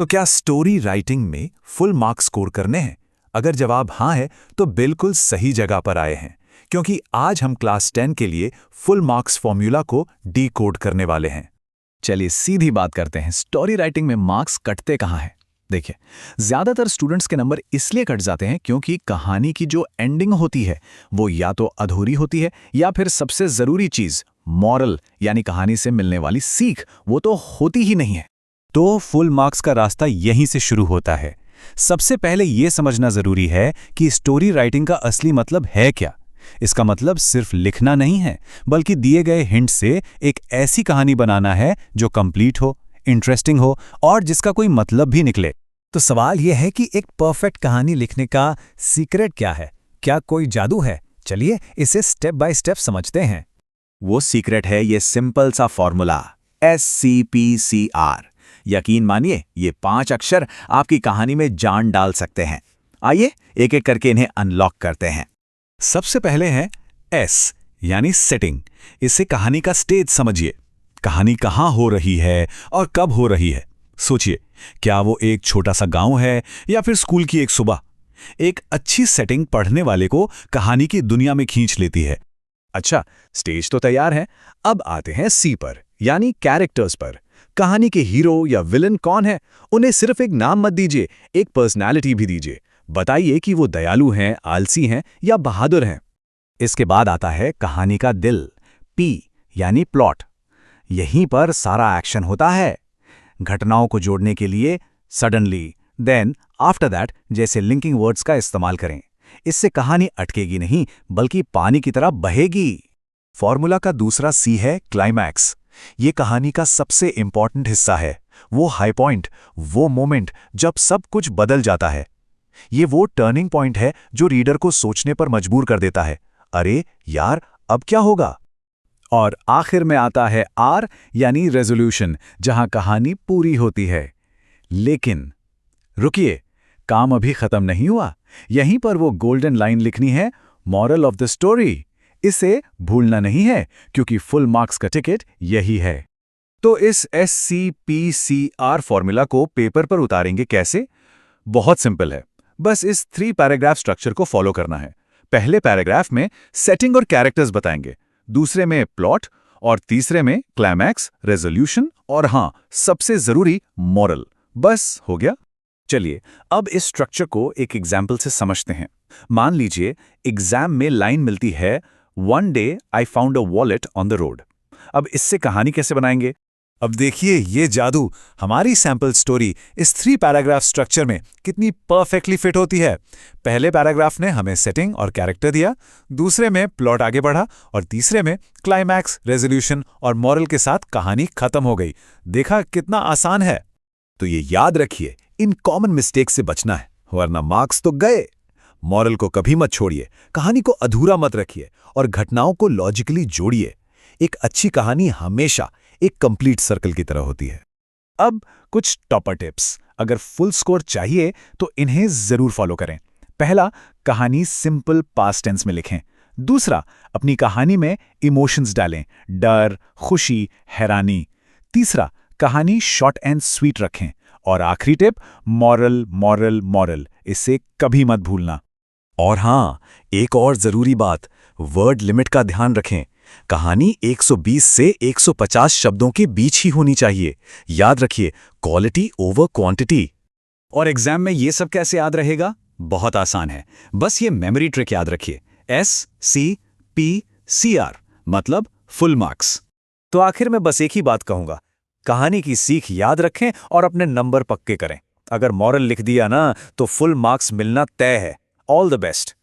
तो क्या story writing में फुल मार्क्स स्कोर करने हैं? अगर जवाब हाँ है तो बिल्कुल सही जगह पर आए हैं, क्योंकि आज हम क्लास 10 के लिए फुल मार्क्स फॉर्मूला को डीकोड करने वाले हैं। चलिए सीधी बात करते हैं, स्टोरी राइटिंग में मार्क्स कटते कहाँ हैं। देखिए, ज्यादातर स्टूडेंट्स के नंबर इसलिए कट जाते हैं क्योंकि कहानी की जो एंडिंग होती है वो या तो अधूरी होती है, या फिर सबसे जरूरी चीज मॉरल यानी कहानी से मिलने वाली सीख वो तो होती ही नहीं है। तो फुल मार्क्स का रास्ता यहीं से शुरू होता है। सबसे पहले यह समझना जरूरी है कि स्टोरी राइटिंग का असली मतलब है क्या। इसका मतलब सिर्फ लिखना नहीं है, बल्कि दिए गए हिंट से एक ऐसी कहानी बनाना है जो कंप्लीट हो, इंटरेस्टिंग हो और जिसका कोई मतलब भी निकले। तो सवाल यह है कि एक परफेक्ट कहानी लिखने का सीक्रेट क्या है? क्या कोई जादू है? चलिए इसे स्टेप बाय स्टेप समझते हैं। वो सीक्रेट है ये सिंपल सा फॉर्मूला SCPCR। यकीन मानिए, ये 5 अक्षर आपकी कहानी में जान डाल सकते हैं। आइए एक एक करके इन्हें अनलॉक करते हैं। सबसे पहले है S यानी सेटिंग। इससे कहानी का स्टेज समझिए। कहानी कहाँ हो रही है और कब हो रही है। सोचिए, क्या वो एक छोटा सा गांव है या फिर स्कूल की एक सुबह। एक अच्छी सेटिंग पढ़ने वाले को कहानी की दुनिया में खींच लेती है। अच्छा, स्टेज तो तैयार है। अब आते हैं C पर, यानी कैरेक्टर्स पर। कहानी के हीरो या विलन कौन है? उन्हें सिर्फ एक नाम मत दीजिए, एक पर्सनैलिटी भी दीजिए। बताइए कि वो दयालु हैं, आलसी हैं या बहादुर हैं। इसके बाद आता है कहानी का दिल, P यानी प्लॉट। यहीं पर सारा एक्शन होता है। घटनाओं को जोड़ने के लिए सडनली, देन, आफ्टर दैट जैसे लिंकिंग वर्ड्स का इस्तेमाल करें। इससे कहानी अटकेगी नहीं, बल्कि पानी की तरह बहेगी। फॉर्मूला का दूसरा C है क्लाइमैक्स। ये कहानी का सबसे इंपॉर्टेंट हिस्सा है। वो हाई पॉइंट, वो मोमेंट जब सब कुछ बदल जाता है। ये वो टर्निंग पॉइंट है जो रीडर को सोचने पर मजबूर कर देता है। अरे यार, अब क्या होगा? और आखिर में आता है R यानी रेजोल्यूशन, जहां कहानी पूरी होती है। लेकिन रुकिए, काम अभी खत्म नहीं हुआ। यहीं पर वो गोल्डन लाइन लिखनी है, मॉरल ऑफ द स्टोरी। इसे भूलना नहीं है, क्योंकि फुल मार्क्स का टिकट यही है। तो इस SCPCR फॉर्मूला को पेपर पर उतारेंगे कैसे? बहुत सिंपल है। बस इस 3 पैराग्राफ स्ट्रक्चर को फॉलो करना है। पहले पैराग्राफ में सेटिंग और कैरेक्टर्स बताएंगे, दूसरे में प्लॉट और तीसरे में क्लाइमैक्स, रेजोल्यूशन और हाँ, सबसे जरूरी मॉरल। बस हो गया। चलिए अब इस स्ट्रक्चर को एक एग्जाम्पल से समझते हैं। मान लीजिए एग्जाम में लाइन मिलती है, one day I found a wallet on the road. अब इससे कहानी कैसे बनाएंगे? अब देखिए ये जादू हमारी सैंपल स्टोरी इस 3 पैराग्राफ स्ट्रक्चर में कितनी परफेक्टली फिट होती है। पहले पैराग्राफ ने हमें सेटिंग और कैरेक्टर दिया, दूसरे में प्लॉट आगे बढ़ा और तीसरे में क्लाइमैक्स, रेजोल्यूशन और मॉरल के साथ कहानी खत्म हो गई। देखा कितना आसान है। तो ये याद रखिए, इन कॉमन मिस्टेक से बचना है, वरना मार्क्स तो गए। मॉरल को कभी मत छोड़िए, कहानी को अधूरा मत रखिए और घटनाओं को लॉजिकली जोड़िए। एक अच्छी कहानी हमेशा एक कंप्लीट सर्कल की तरह होती है। अब कुछ टॉपर टिप्स, अगर फुल स्कोर चाहिए तो इन्हें जरूर फॉलो करें। पहला, कहानी सिंपल पास्ट टेंस में लिखें। दूसरा, अपनी कहानी में इमोशंस डालें, डर, खुशी, हैरानी। तीसरा, कहानी शॉर्ट एंड स्वीट रखें। और आखिरी टिप, मॉरल मॉरल मॉरल, इसे कभी मत भूलना। और हाँ, एक और जरूरी बात, वर्ड लिमिट का ध्यान रखें। कहानी 120 से 150 शब्दों के बीच ही होनी चाहिए। याद रखिए, क्वालिटी ओवर क्वांटिटी। और एग्जाम में ये सब कैसे याद रहेगा? बहुत आसान है, बस ये मेमोरी ट्रिक याद रखिए, SCPCR मतलब फुल मार्क्स। तो आखिर में बस एक ही बात कहूंगा, कहानी की सीख याद रखें और अपने नंबर पक्के करें। अगर मॉरल लिख दिया ना तो फुल मार्क्स मिलना तय है। All the best.